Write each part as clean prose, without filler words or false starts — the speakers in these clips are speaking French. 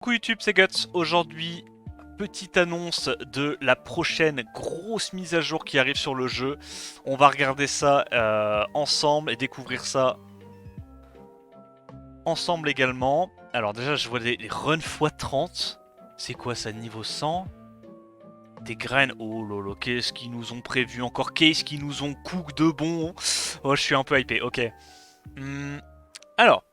Coucou YouTube, c'est Guts. Aujourd'hui, petite annonce de la prochaine grosse mise à jour qui arrive sur le jeu. On va regarder ça ensemble et découvrir ça ensemble également. Alors déjà, je vois les runs x30. C'est quoi ça, niveau 100? Des graines. Oh lolo, qu'est-ce qu'ils nous ont prévu encore? Qu'est-ce qu'ils nous ont cook de bon? Oh, je suis un peu hypé, ok. Alors,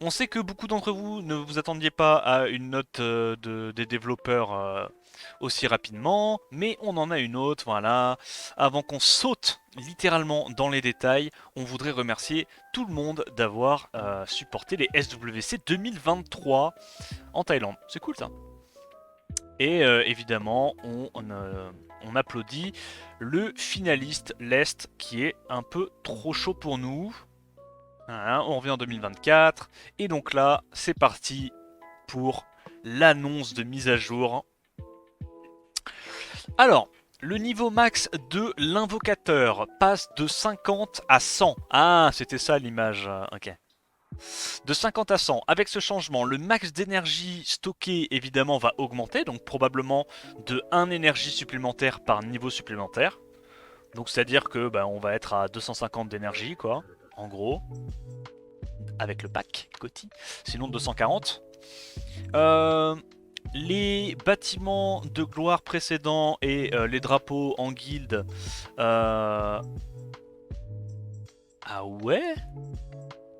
on sait que beaucoup d'entre vous ne vous attendiez pas à une note des développeurs aussi rapidement, mais on en a une autre, voilà. Avant qu'on saute littéralement dans les détails, on voudrait remercier tout le monde d'avoir supporté les SWC 2023 en Thaïlande. C'est cool ça. Et évidemment, on applaudit le finaliste, l'Est, qui est un peu trop chaud pour nous. Voilà, on revient en 2024. Et donc là, c'est parti pour l'annonce de mise à jour. Alors, le niveau max de l'invocateur passe de 50 à 100. Ah, c'était ça l'image. Ok. De 50 à 100. Avec ce changement, le max d'énergie stocké évidemment va augmenter. Donc probablement de 1 énergie supplémentaire par niveau supplémentaire. Donc c'est-à-dire que on va être à 250 d'énergie quoi. En gros. Avec le pack Coty. Sinon 240. Les bâtiments de gloire précédents et les drapeaux en guilde. Ah ouais.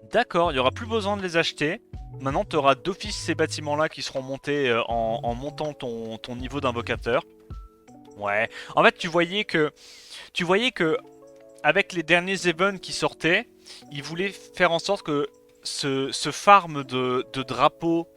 D'accord, il n'y aura plus besoin de les acheter. Maintenant, tu auras d'office ces bâtiments-là qui seront montés en montant ton niveau d'invocateur. Ouais. En fait, tu voyais que avec les derniers events qui sortaient, ils voulaient faire en sorte que ce farm de drapeaux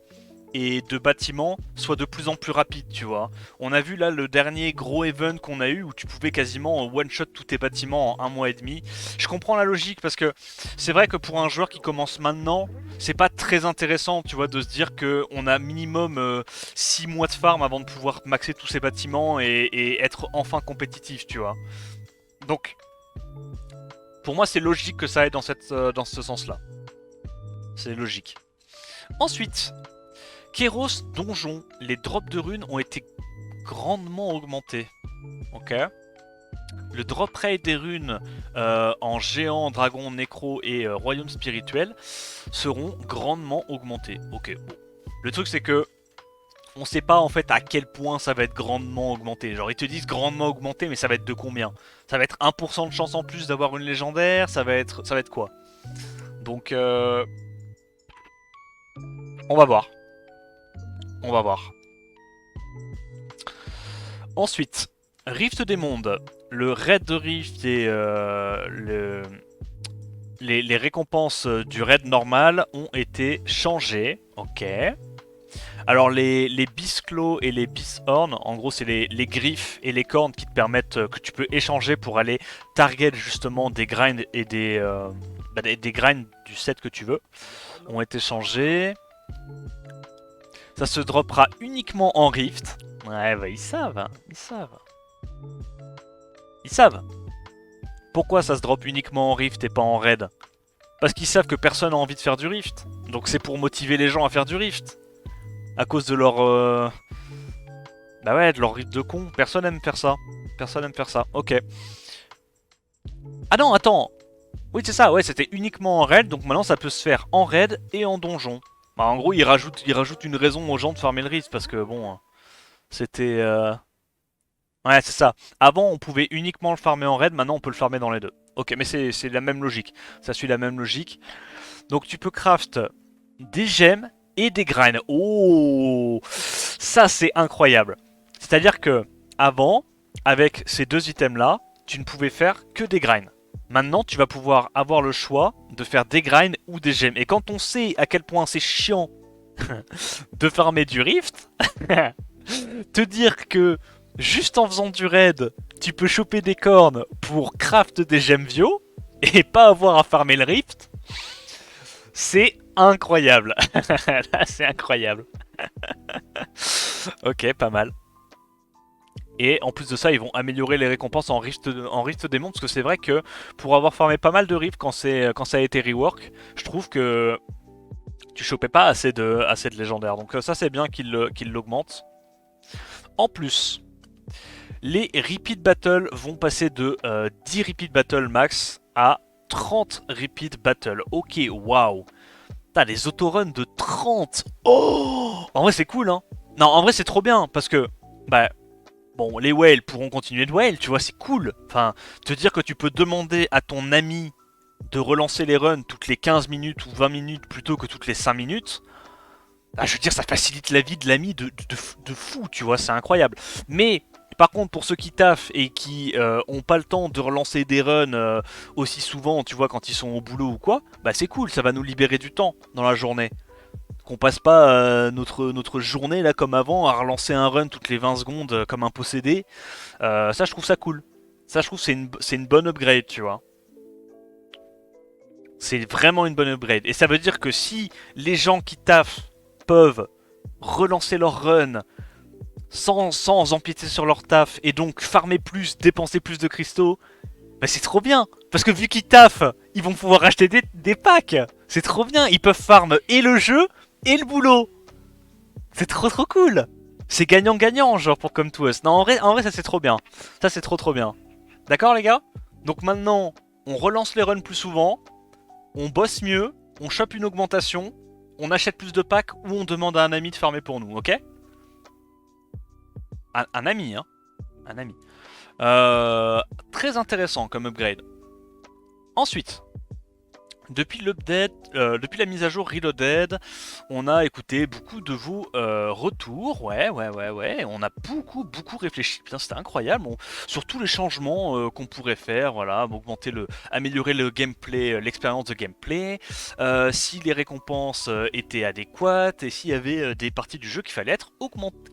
et de bâtiments soit de plus en plus rapide, tu vois. On a vu là le dernier gros event qu'on a eu où tu pouvais quasiment one-shot tous tes bâtiments en un mois et demi. Je comprends la logique parce que c'est vrai que pour un joueur qui commence maintenant, c'est pas très intéressant, tu vois, de se dire qu'on a minimum 6 mois de farm avant de pouvoir maxer tous ces bâtiments et être enfin compétitif, tu vois. Donc, pour moi, c'est logique que ça aille dans ce sens-là. C'est logique. Ensuite, Kéros Donjon, les drops de runes ont été grandement augmentés. Ok. Le drop rate des runes en géant, dragon, nécro et royaume spirituel seront grandement augmentés. Ok, bon. Le truc c'est que on sait pas en fait à quel point ça va être grandement augmenté. Genre ils te disent grandement augmenté mais ça va être de combien? Ça va être 1% de chance en plus d'avoir une légendaire? Ça va être quoi? Donc on va voir. On va voir. Ensuite, Rift des mondes. Le raid de Rift et les récompenses du raid normal ont été changées. Ok. Alors les Bisclos et les Bishorn, en gros c'est les griffes et les cornes qui te permettent, que tu peux échanger pour aller target justement des grinds et des grinds du set que tu veux, ont été changés. Ça se droppera uniquement en Rift. Ouais, bah ils savent, hein, ils savent. Ils savent. Pourquoi ça se drop uniquement en Rift et pas en Raid? Parce qu'ils savent que personne n'a envie de faire du Rift. Donc c'est pour motiver les gens à faire du Rift. À cause de leur... Bah ouais, de leur Rift de con. Personne aime faire ça. Personne aime faire ça. Ok. Ah non, attends. Oui, c'est ça. Ouais, c'était uniquement en Raid. Donc maintenant, ça peut se faire en Raid et en donjon. Bah en gros, ils rajoutent une raison aux gens de farmer le Rift. Parce que bon... C'était... Ouais, c'est ça. Avant, on pouvait uniquement le farmer en raid, maintenant on peut le farmer dans les deux. Ok, mais c'est la même logique. Ça suit la même logique. Donc tu peux craft des gemmes et des graines. Oh, ça c'est incroyable. C'est-à-dire que avant, avec ces deux items-là, tu ne pouvais faire que des graines. Maintenant, tu vas pouvoir avoir le choix de faire des graines ou des gemmes. Et quand on sait à quel point c'est chiant de farmer du rift, te dire que juste en faisant du raid, tu peux choper des cornes pour craft des gemmes bio et pas avoir à farmer le rift, c'est incroyable. Là, c'est incroyable. Ok, pas mal. Et en plus de ça, ils vont améliorer les récompenses en Rift des mondes, parce que c'est vrai que pour avoir farmé pas mal de Rift quand ça a été rework, je trouve que Tu chopais pas assez de légendaires. Donc ça c'est bien qu'il l'augmente. En plus, les repeat battles vont passer de 10 repeat battles max à 30 repeat battles. Ok, waouh. T'as les autoruns de 30. Oh, en vrai c'est cool hein. Non, en vrai c'est trop bien parce que bah bon, les whales pourront continuer de whale, tu vois, c'est cool. Enfin, te dire que tu peux demander à ton ami de relancer les runs toutes les 15 minutes ou 20 minutes plutôt que toutes les 5 minutes, bah, je veux dire, ça facilite la vie de l'ami de fou, tu vois, c'est incroyable. Mais par contre, pour ceux qui taffent et qui ont pas le temps de relancer des runs aussi souvent, tu vois, quand ils sont au boulot ou quoi, bah c'est cool, ça va nous libérer du temps dans la journée. Qu'on passe pas notre journée là comme avant à relancer un run toutes les 20 secondes comme un possédé. Ça, je trouve ça cool. Ça, je trouve c'est une bonne upgrade, tu vois. C'est vraiment une bonne upgrade. Et ça veut dire que si les gens qui taffent peuvent relancer leur run sans empiéter sur leur taf et donc farmer plus, dépenser plus de cristaux, bah c'est trop bien. Parce que vu qu'ils taffent, ils vont pouvoir acheter des packs. C'est trop bien. Ils peuvent farm et le jeu et le boulot. C'est trop cool. C'est gagnant-gagnant, genre pour Come to Us. Non, en vrai ça c'est trop bien. Ça c'est trop bien. D'accord les gars? Donc maintenant, on relance les runs plus souvent, on bosse mieux, on chope une augmentation, on achète plus de packs ou on demande à un ami de farmer pour nous, ok? Un ami, hein? Un ami. Très intéressant comme upgrade. Ensuite, depuis la mise à jour Reloaded, on a écouté beaucoup de vos retours. Ouais. On a beaucoup réfléchi. Putain, c'était incroyable. Sur tous les changements qu'on pourrait faire, voilà, améliorer le gameplay, l'expérience de gameplay, si les récompenses étaient adéquates et s'il y avait des parties du jeu qu'il fallait être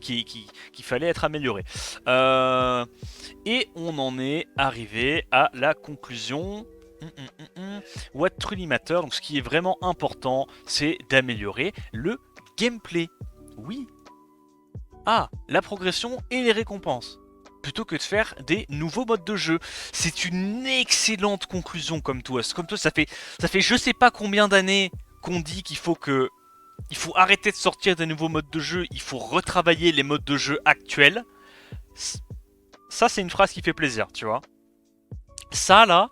qu'il fallait être améliorées. Et on en est arrivé à la conclusion. What truly matter, donc ce qui est vraiment important, c'est d'améliorer le gameplay. Oui. Ah, la progression et les récompenses. Plutôt que de faire des nouveaux modes de jeu. C'est une excellente conclusion comme toi. Ça fait je sais pas combien d'années qu'on dit qu'il faut arrêter de sortir des nouveaux modes de jeu, il faut retravailler les modes de jeu actuels. Ça, c'est une phrase qui fait plaisir, tu vois. Ça, là,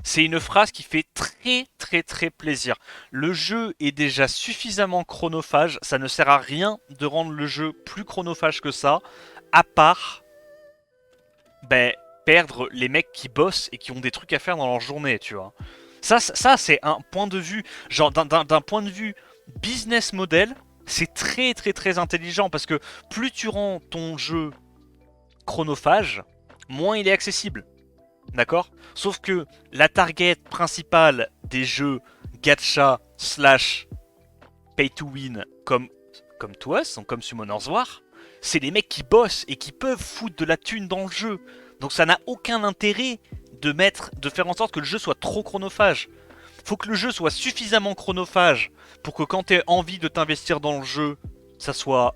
c'est une phrase qui fait très plaisir. Le jeu est déjà suffisamment chronophage, ça ne sert à rien de rendre le jeu plus chronophage que ça, à part perdre les mecs qui bossent et qui ont des trucs à faire dans leur journée, tu vois. Ça c'est un point de vue, genre d'un point de vue business model, c'est très intelligent parce que plus tu rends ton jeu chronophage, moins il est accessible. D'accord? Sauf que la target principale des jeux gacha slash pay to win comme Tous, donc comme Summoner's War, c'est les mecs qui bossent et qui peuvent foutre de la thune dans le jeu. Donc ça n'a aucun intérêt de faire en sorte que le jeu soit trop chronophage. Faut que le jeu soit suffisamment chronophage pour que quand tu aies envie de t'investir dans le jeu, ça soit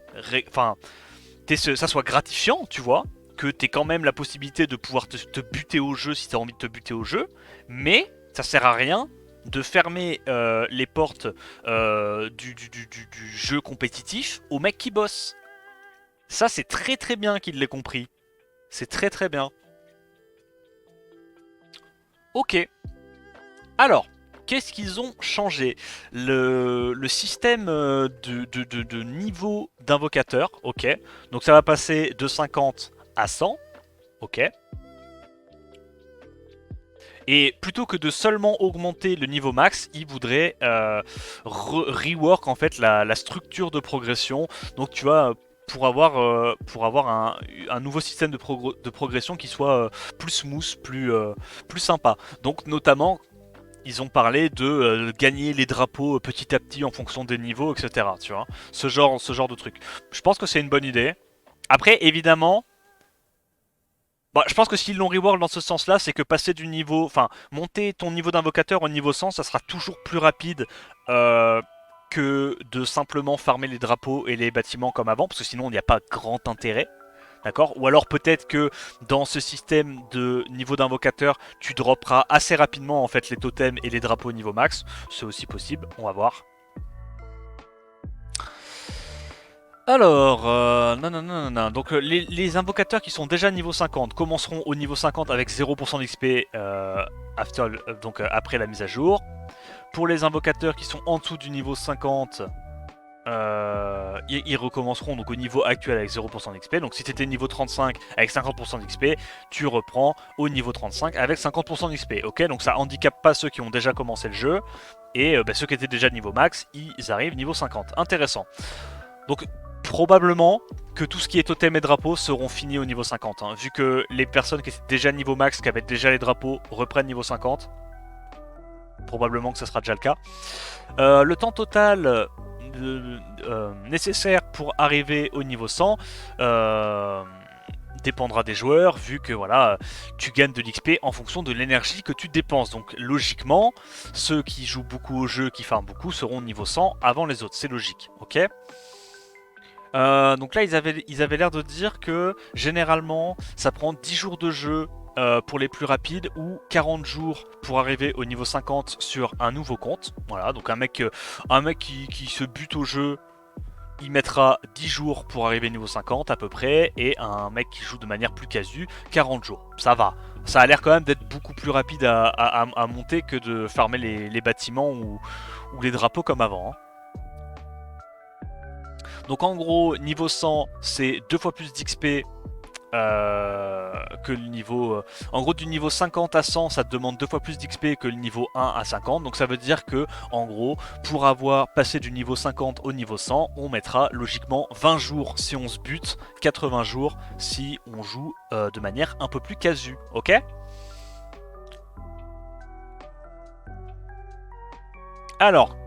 gratifiant, tu vois, que tu aies quand même la possibilité de pouvoir te buter au jeu si tu as envie de te buter au jeu, mais ça sert à rien de fermer les portes du jeu compétitif aux mecs qui bossent. Ça, c'est très bien qu'il l'ait compris. C'est très bien. Ok. Alors, qu'est-ce qu'ils ont changé? Le système de niveau d'invocateur, ok. Donc ça va passer de 50 à 100, ok. Et plutôt que de seulement augmenter le niveau max, ils voudraient rework en fait la structure de progression. Donc tu vois, pour avoir un nouveau système de progression qui soit plus smooth, plus sympa. Donc notamment, ils ont parlé de gagner les drapeaux petit à petit en fonction des niveaux, etc. Tu vois, ce genre de truc. Je pense que c'est une bonne idée. Après, évidemment, bah, je pense que s'ils l'ont rework dans ce sens-là, c'est que passer du niveau, enfin, monter ton niveau d'invocateur au niveau 100, ça sera toujours plus rapide que de simplement farmer les drapeaux et les bâtiments comme avant, parce que sinon il n'y a pas grand intérêt. D'accord? Ou alors peut-être que dans ce système de niveau d'invocateur, tu dropperas assez rapidement en fait les totems et les drapeaux au niveau max. C'est aussi possible, on va voir. Alors, non, non, non, non, non. Donc les invocateurs qui sont déjà niveau 50 commenceront au niveau 50 avec 0% d'XP après la mise à jour. Pour les invocateurs qui sont en dessous du niveau 50, ils recommenceront donc au niveau actuel avec 0% d'XP. Donc si tu étais niveau 35 avec 50% d'XP, tu reprends au niveau 35 avec 50% d'XP. Ok, donc ça handicape pas ceux qui ont déjà commencé le jeu. Et ceux qui étaient déjà niveau max, ils arrivent niveau 50. Intéressant. Donc probablement que tout ce qui est totem et drapeau seront finis au niveau 50. Hein, vu que les personnes qui étaient déjà niveau max, qui avaient déjà les drapeaux, reprennent niveau 50. Probablement que ce sera déjà le cas. Le temps total nécessaire pour arriver au niveau 100 dépendra des joueurs, vu que voilà, tu gagnes de l'XP en fonction de l'énergie que tu dépenses. Donc logiquement, ceux qui jouent beaucoup au jeu, qui farment beaucoup, seront niveau 100 avant les autres. C'est logique, ok. Donc là, ils avaient l'air de dire que généralement, ça prend 10 jours de jeu pour les plus rapides ou 40 jours pour arriver au niveau 50 sur un nouveau compte. Voilà, donc un mec qui se bute au jeu, il mettra 10 jours pour arriver au niveau 50 à peu près, et un mec qui joue de manière plus casu, 40 jours. Ça va. Ça a l'air quand même d'être beaucoup plus rapide à monter que de farmer les bâtiments ou les drapeaux comme avant. Hein. Donc en gros, niveau 100, c'est 2 fois plus d'XP que le niveau... en gros, du niveau 50 à 100, ça te demande 2 fois plus d'XP que le niveau 1 à 50. Donc ça veut dire que, en gros, pour avoir passé du niveau 50 au niveau 100, on mettra logiquement 20 jours si on se bute, 80 jours si on joue de manière un peu plus casu. Ok ? Alors,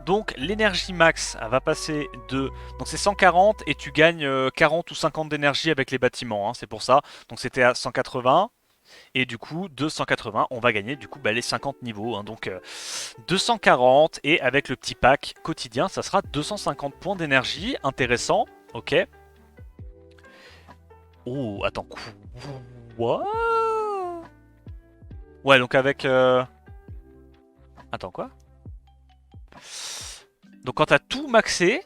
donc l'énergie max va passer de... Donc c'est 140 et tu gagnes 40 ou 50 d'énergie avec les bâtiments, hein, c'est pour ça. Donc c'était à 180 et du coup de 180 on va gagner du coup les 50 niveaux. Hein, donc 240 et avec le petit pack quotidien ça sera 250 points d'énergie, intéressant, ok. Oh attends, quoi? Ouais donc avec... Attends quoi? Donc quand t'as tout maxé,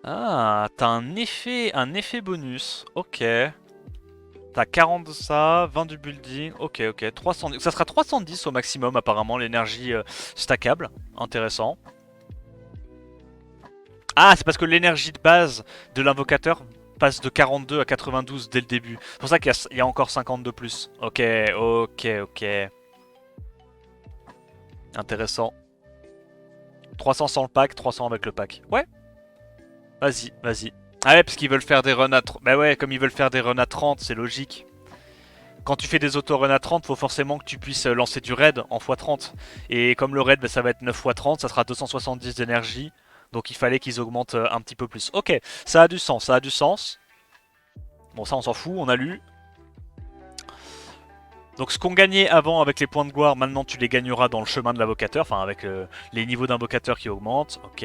ah, t'as un effet bonus. Ok. T'as 40 de ça, 20 du building. Ok, ok. 310. Ça sera 310 au maximum, apparemment, l'énergie stackable. Intéressant. Ah, c'est parce que l'énergie de base de l'invocateur passe de 42 à 92 dès le début. C'est pour ça qu'il y a encore 50 de plus. Ok, ok, ok. Intéressant. 300 sans le pack, 300 avec le pack. Ouais, vas-y, vas-y. Ah ouais, parce qu'ils veulent faire des runs à... Bah ouais, comme ils veulent faire des runs à 30, c'est logique. Quand tu fais des auto-runs à 30, faut forcément que tu puisses lancer du raid en x30. Et comme le raid, bah, ça va être 9 x 30, ça sera 270 d'énergie. Donc il fallait qu'ils augmentent un petit peu plus. Ok, ça a du sens, ça a du sens. Bon, ça on s'en fout, on a lu. Donc ce qu'on gagnait avant avec les points de gloire, maintenant tu les gagneras dans le chemin de l'invocateur. Enfin avec les niveaux d'invocateur qui augmentent. Ok.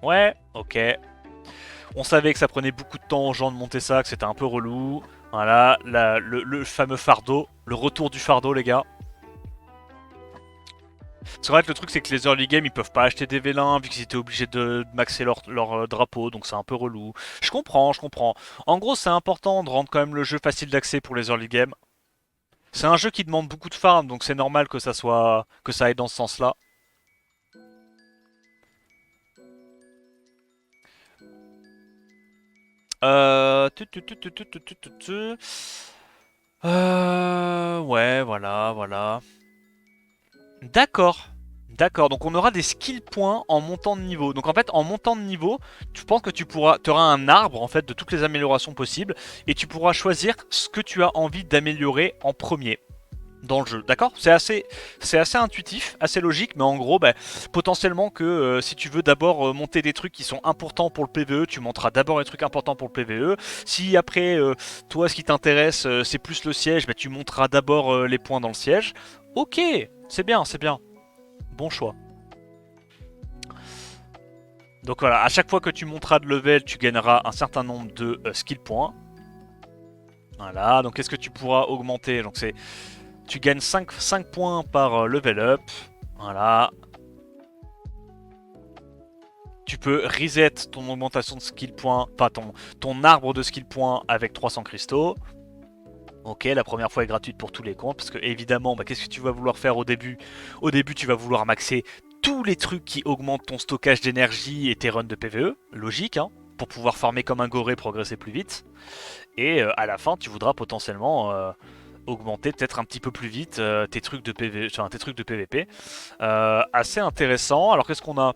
Ouais, ok. On savait que ça prenait beaucoup de temps aux gens de monter ça, que c'était un peu relou. Voilà, le fameux fardeau. Le retour du fardeau, les gars. Parce qu'en fait, le truc, c'est que les early game, ils peuvent pas acheter des vélins, vu qu'ils étaient obligés de maxer leur drapeau, donc c'est un peu relou. Je comprends, je comprends. En gros, c'est important de rendre quand même le jeu facile d'accès pour les early game. C'est un jeu qui demande beaucoup de farm, donc c'est normal que ça aille dans ce sens-là. Ouais, voilà, voilà. D'accord. D'accord, donc on aura des skill points en montant de niveau. Donc en fait, en montant de niveau, tu penses que tu auras un arbre en fait de toutes les améliorations possibles et tu pourras choisir ce que tu as envie d'améliorer en premier dans le jeu. D'accord? C'est assez intuitif, assez logique, mais en gros, bah, potentiellement que si tu veux d'abord monter des trucs qui sont importants pour le PvE, tu monteras d'abord les trucs importants pour le PvE. Si après, toi, ce qui t'intéresse, c'est plus le siège, bah, tu monteras d'abord les points dans le siège. Ok, c'est bien, c'est bien. Bon choix. Donc voilà, à chaque fois que tu monteras de level, tu gagneras un certain nombre de skill points. Voilà, donc qu'est-ce que tu pourras augmenter? Donc c'est, tu gagnes 5 points par level up. Voilà. Tu peux reset ton augmentation de skill point, enfin ton arbre de skill point avec 300 cristaux. Ok, la première fois est gratuite pour tous les comptes, parce que évidemment, bah, qu'est-ce que tu vas vouloir faire au début? Au début, tu vas vouloir maxer tous les trucs qui augmentent ton stockage d'énergie et tes runs de PvE, logique, hein, pour pouvoir farmer comme un goré, progresser plus vite. Et à la fin, tu voudras potentiellement augmenter peut-être un petit peu plus vite tes trucs de PvE, enfin, tes trucs de PvP. Assez intéressant. Alors qu'est-ce qu'on a?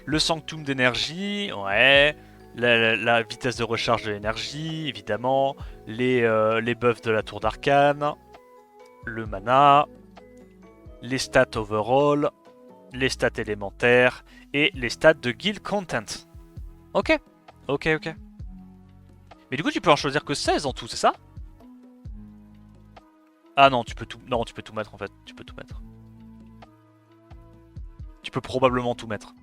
Le sanctum d'énergie, ouais. La vitesse de recharge de l'énergie, évidemment. Les buffs de la tour d'arcane. Le mana. Les stats overall. Les stats élémentaires. Et les stats de guild content. Ok. Ok, ok. Mais du coup, tu peux en choisir que 16 en tout, c'est ça? Ah non, tu peux tout. Non, tu peux tout mettre en fait. Tu peux tout mettre. Tu peux probablement tout mettre.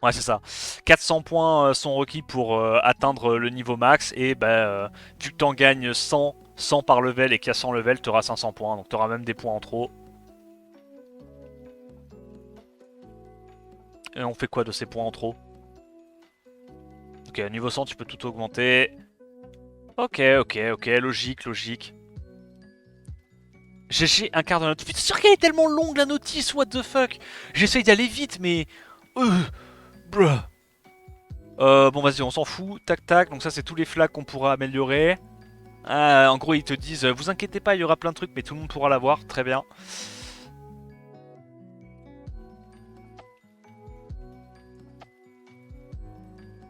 Ouais, c'est ça. 400 points sont requis pour atteindre le niveau max. Et bah, vu que t'en gagnes 100 par level et qu'il y a 100 level, t'auras 500 points. Donc t'auras même des points en trop. Et on fait quoi de ces points en trop? Ok, niveau 100, tu peux tout augmenter. Ok, ok, ok, logique, logique. GG, un quart de notice. C'est sûr qu'elle est tellement longue la notice, what the fuck. J'essaye d'aller vite, mais... bruh. Bon, vas-y, on s'en fout. Tac, tac. Donc ça, c'est tous les flags qu'on pourra améliorer. En gros, ils te disent, vous inquiétez pas, il y aura plein de trucs, mais tout le monde pourra l'avoir. Très bien.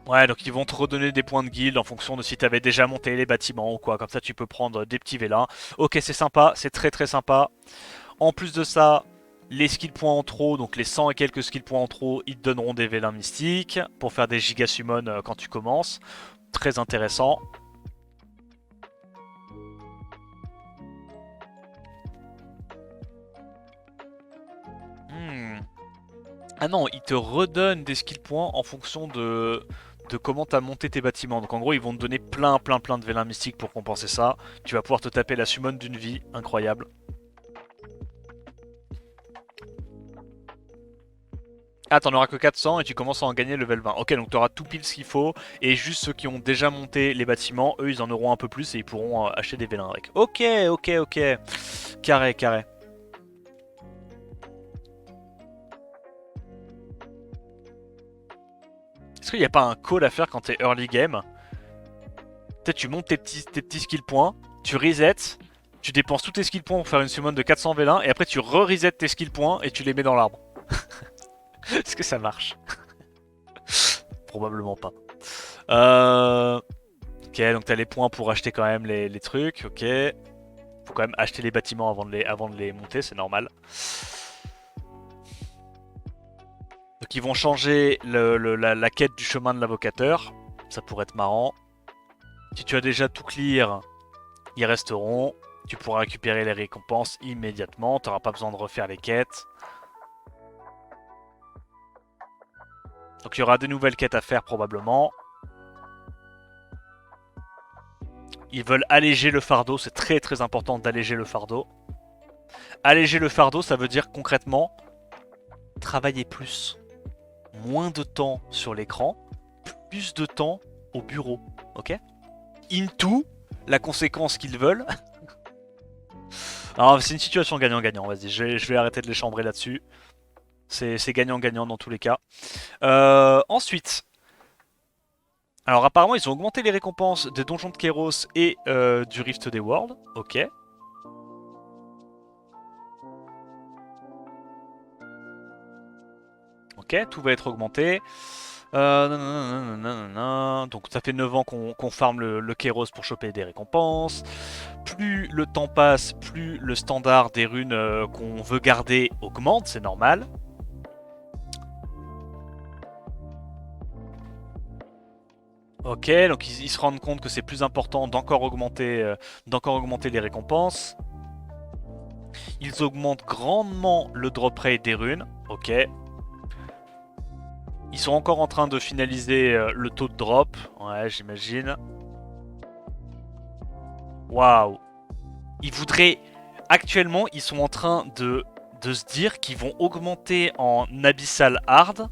Ouais, donc ils vont te redonner des points de guild en fonction de si t'avais déjà monté les bâtiments ou quoi. Comme ça, tu peux prendre des petits vélins. Ok, c'est sympa, c'est très très sympa. En plus de ça, les skill points en trop, donc les 100 et quelques skill points en trop, ils te donneront des vélins mystiques pour faire des giga summon quand tu commences. Très intéressant. Hmm. Ah non, ils te redonnent des skill points en fonction de comment t'as monté tes bâtiments. Donc en gros, ils vont te donner plein de vélins mystiques pour compenser ça. Tu vas pouvoir te taper la summon d'une vie, incroyable. Ah, t'en auras que 400 et tu commences à en gagner level 20. Ok, donc t'auras tout pile ce qu'il faut. Et juste ceux qui ont déjà monté les bâtiments, eux, ils en auront un peu plus et ils pourront acheter des vélins avec. Ok, ok, ok. Carré, carré. Est-ce qu'il n'y a pas un call à faire quand t'es early game? Peut-être tu montes tes petits skill points, tu resets, tu dépenses tous tes skill points pour faire une summon de 400 vélins et après tu re-reset tes skill points et tu les mets dans l'arbre. Est-ce que ça marche? Probablement pas. Ok, donc t'as les points pour acheter quand même les trucs, ok. Faut quand même acheter les bâtiments avant de les monter, c'est normal. Donc ils vont changer la quête du chemin de l'invocateur. Ça pourrait être marrant. Si tu as déjà tout clear, ils resteront. Tu pourras récupérer les récompenses immédiatement. Tu n'auras pas besoin de refaire les quêtes. Donc il y aura des nouvelles quêtes à faire probablement. Ils veulent alléger le fardeau. C'est très très important d'alléger le fardeau. Alléger le fardeau, ça veut dire concrètement travailler plus. Moins de temps sur l'écran, plus de temps au bureau. Ok? Into la conséquence qu'ils veulent. Alors c'est une situation gagnant-gagnant, vas-y, je vais arrêter de les chambrer là-dessus. C'est gagnant-gagnant dans tous les cas. Ensuite, alors apparemment ils ont augmenté les récompenses des donjons de Kéros et du Rift des Worlds. Ok. Ok, tout va être augmenté. Donc ça fait 9 ans qu'on farme le Kéros pour choper des récompenses. Plus le temps passe, plus le standard des runes qu'on veut garder augmente, c'est normal. Ok, donc ils se rendent compte que c'est plus important d'encore augmenter les récompenses. Ils augmentent grandement le drop rate des runes. Ok. Ils sont encore en train de finaliser le taux de drop. Ouais, j'imagine. Waouh. Ils voudraient... Actuellement, ils sont en train de se dire qu'ils vont augmenter en Abyssal Hard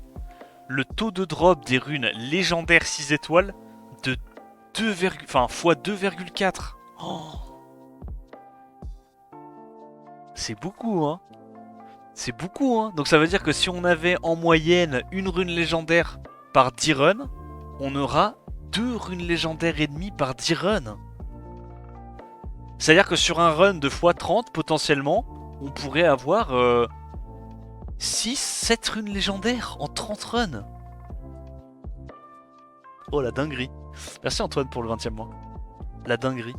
le taux de drop des runes légendaires 6 étoiles de 2, enfin, x 2,4. Oh, c'est beaucoup, hein. C'est beaucoup, hein. Donc ça veut dire que si on avait en moyenne une rune légendaire par 10 runs, on aura 2 runes légendaires et demi par 10 runs. C'est-à-dire que sur un run de x30, potentiellement, on pourrait avoir 6-7 runes légendaires en 30 runs. Oh la dinguerie. Merci Antoine pour le 20e mois. La dinguerie.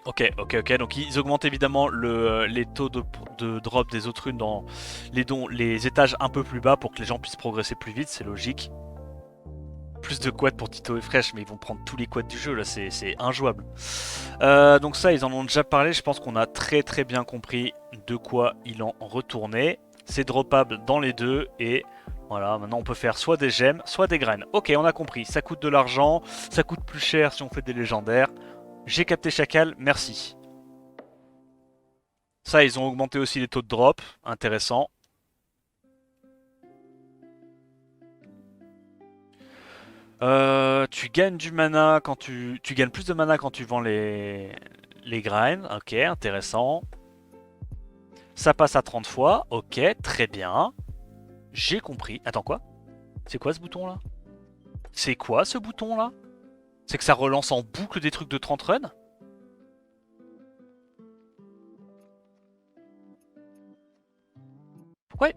Ok. Donc ils augmentent évidemment les taux de drop des autres runes dans les étages un peu plus bas pour que les gens puissent progresser plus vite, c'est logique. Plus de quads pour Tito et Fresh, mais ils vont prendre tous les quads du jeu, là c'est injouable. Donc ça, ils en ont déjà parlé, je pense qu'on a très bien compris de quoi il en retournait. C'est droppable dans les deux, et voilà, maintenant on peut faire soit des gemmes, soit des graines. Ok, on a compris, ça coûte de l'argent, ça coûte plus cher si on fait des légendaires. J'ai capté Chacal, merci. Ça, ils ont augmenté aussi les taux de drop, intéressant. Tu gagnes du mana quand tu gagnes plus de mana quand tu vends les grinds. Ok, intéressant. Ça passe à 30 fois. Ok, très bien. J'ai compris. Attends, quoi? C'est quoi ce bouton là? C'est quoi ce bouton là? C'est que ça relance en boucle des trucs de 30 runs?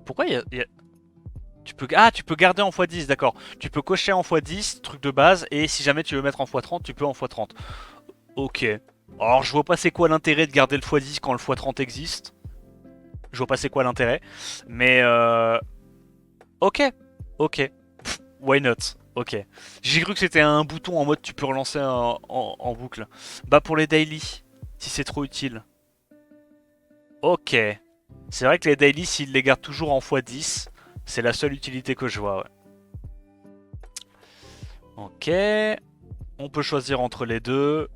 Pourquoi il y a... tu peux garder en x10, d'accord. Tu peux cocher en x10, truc de base, et si jamais tu veux mettre en x30, tu peux en x30. Ok. Alors je vois pas c'est quoi l'intérêt de garder le x10 quand le x30 existe. Je vois pas c'est quoi l'intérêt. Mais ok. Ok. Pff, why not? Ok. J'ai cru que c'était un bouton en mode tu peux relancer en boucle. Bah pour les daily, si c'est trop utile. Ok. C'est vrai que les daily, s'ils les gardent toujours en x10, c'est la seule utilité que je vois, ouais. Ok. On peut choisir entre les deux.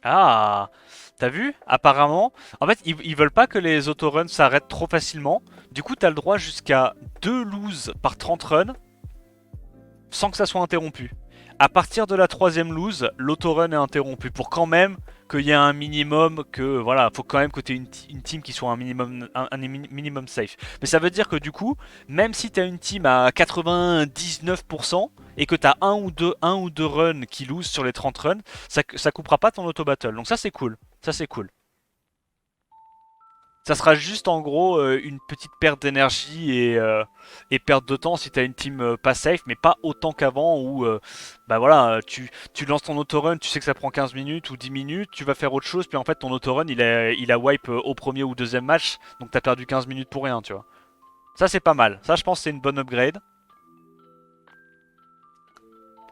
Ah, t'as vu? Apparemment, en fait, ils veulent pas que les autoruns s'arrêtent trop facilement. Du coup, t'as le droit jusqu'à 2 loses par 30 runs sans que ça soit interrompu. À partir de la troisième lose, l'autorun est interrompu pour quand même qu'il y ait un minimum que voilà, faut quand même que tu aies une team qui soit un minimum safe. Mais ça veut dire que du coup, même si tu as une team à 99% et que tu as un ou deux runs qui lose sur les 30 runs, ça coupera pas ton auto battle. Donc ça c'est cool. Ça c'est cool. Ça sera juste en gros une petite perte d'énergie et perte de temps si t'as une team pas safe, mais pas autant qu'avant où bah voilà, tu lances ton autorun, tu sais que ça prend 15 minutes ou 10 minutes, tu vas faire autre chose, puis en fait ton autorun il a wipe au premier ou deuxième match, donc t'as perdu 15 minutes pour rien, tu vois. Ça c'est pas mal, ça je pense c'est une bonne upgrade.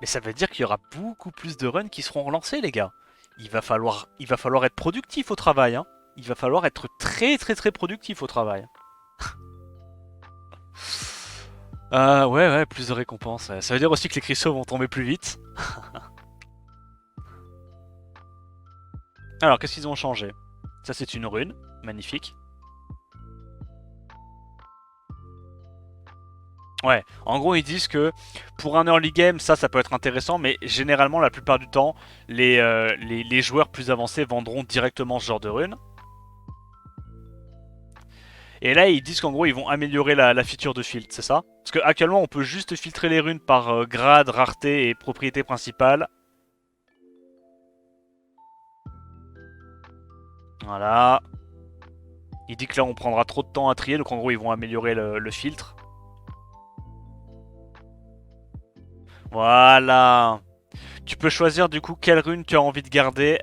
Mais ça veut dire qu'il y aura beaucoup plus de runs qui seront relancés les gars. Il va falloir être productif au travail, hein. Il va falloir être très productif au travail. Ouais, plus de récompenses. Ouais. Ça veut dire aussi que les cristaux vont tomber plus vite. Alors, qu'est-ce qu'ils ont changé? Ça, c'est une rune. Magnifique. Ouais, en gros, ils disent que pour un early game, ça peut être intéressant, mais généralement, la plupart du temps, les joueurs plus avancés vendront directement ce genre de rune. Et là, ils disent qu'en gros, ils vont améliorer la feature de filtre, c'est ça? Parce qu'actuellement, on peut juste filtrer les runes par grade, rareté et propriété principale. Voilà. Il dit que là, on prendra trop de temps à trier, donc en gros, ils vont améliorer le filtre. Voilà. Tu peux choisir du coup quelle rune tu as envie de garder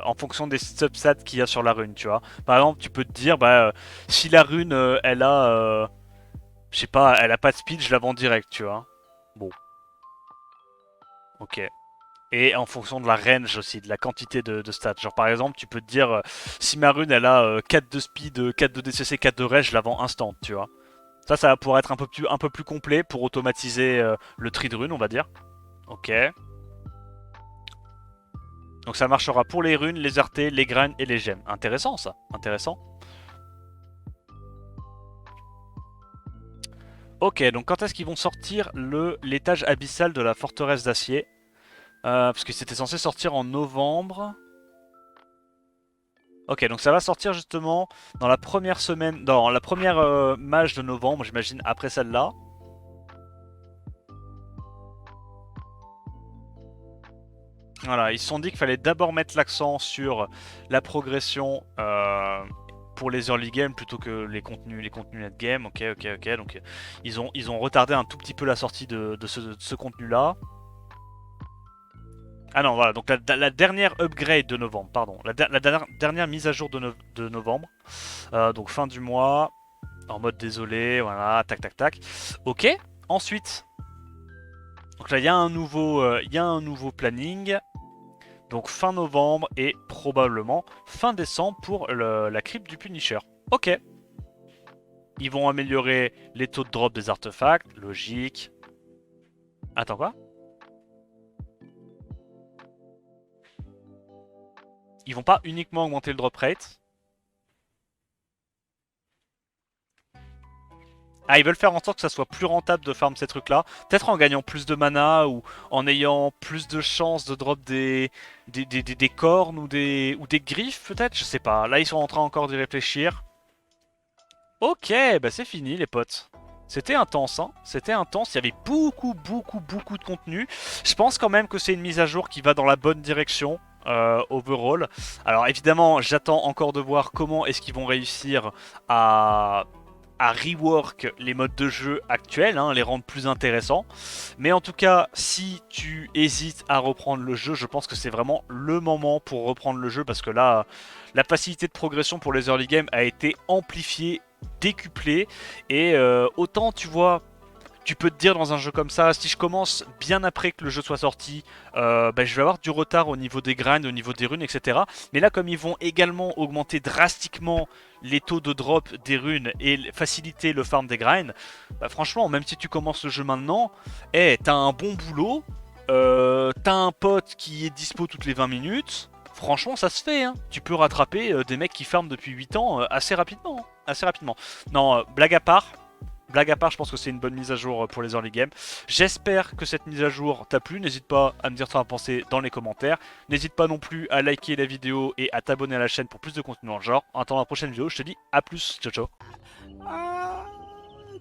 en fonction des substats qu'il y a sur la rune, tu vois. Par exemple, tu peux te dire, bah, si la rune, elle a, je sais pas, elle a pas de speed, je la vends direct, tu vois. Bon, ok. Et en fonction de la range aussi, de la quantité de stats. Genre par exemple, tu peux te dire, si ma rune elle a 4 de speed, 4 de DCC, 4 de range, je la vends instant, tu vois. Ça va pouvoir être un peu plus complet pour automatiser le tri de runes, on va dire. Ok. Donc ça marchera pour les runes, les RT, les graines et les gemmes. Intéressant ça, intéressant. Ok, donc quand est-ce qu'ils vont sortir l'étage abyssal de la forteresse d'acier parce que c'était censé sortir en novembre. Ok, donc ça va sortir justement dans la première semaine, dans la première mage de novembre, j'imagine, après celle-là. Voilà, ils se sont dit qu'il fallait d'abord mettre l'accent sur la progression pour les early game plutôt que les contenus net game. Ok, ok, ok. Donc ils ont retardé un tout petit peu la sortie de ce contenu-là. Ah non, voilà, donc la dernière upgrade de novembre, pardon. La dernière mise à jour de novembre. Donc fin du mois, en mode désolé, voilà, tac tac tac. Ok, ensuite. Donc là, il y a un nouveau planning. Donc fin novembre et probablement fin décembre pour la crypte du Punisher. Ok. Ils vont améliorer les taux de drop des artefacts, logique. Attends quoi? Ils vont pas uniquement augmenter le drop rate. Ah, ils veulent faire en sorte que ça soit plus rentable de farm ces trucs-là. Peut-être en gagnant plus de mana ou en ayant plus de chances de drop des cornes ou des griffes, peut-être. Je sais pas. Là, ils sont en train encore d'y réfléchir. Ok, bah c'est fini, les potes. C'était intense, hein. C'était intense. Il y avait beaucoup de contenu. Je pense quand même que c'est une mise à jour qui va dans la bonne direction. Overall. Alors évidemment, j'attends encore de voir comment est-ce qu'ils vont réussir à rework les modes de jeu actuels, hein, les rendre plus intéressants. Mais en tout cas, si tu hésites à reprendre le jeu, je pense que c'est vraiment le moment pour reprendre le jeu parce que là, la facilité de progression pour les early games a été amplifiée, décuplée. Et autant tu vois, tu peux te dire dans un jeu comme ça, si je commence bien après que le jeu soit sorti, bah, je vais avoir du retard au niveau des grinds, au niveau des runes, etc. Mais là, comme ils vont également augmenter drastiquement les taux de drop des runes et faciliter le farm des grinds, bah, franchement, même si tu commences le jeu maintenant, t'as un bon boulot, t'as un pote qui est dispo toutes les 20 minutes. Franchement, ça se fait, hein. Tu peux rattraper des mecs qui farment depuis 8 ans assez rapidement, hein. Assez rapidement. Non, blague à part, je pense que c'est une bonne mise à jour pour les early games. J'espère que cette mise à jour t'a plu. N'hésite pas à me dire ce que t'en as pensé dans les commentaires. N'hésite pas non plus à liker la vidéo et à t'abonner à la chaîne pour plus de contenu en genre. En attendant la prochaine vidéo, je te dis à plus. Ciao ciao.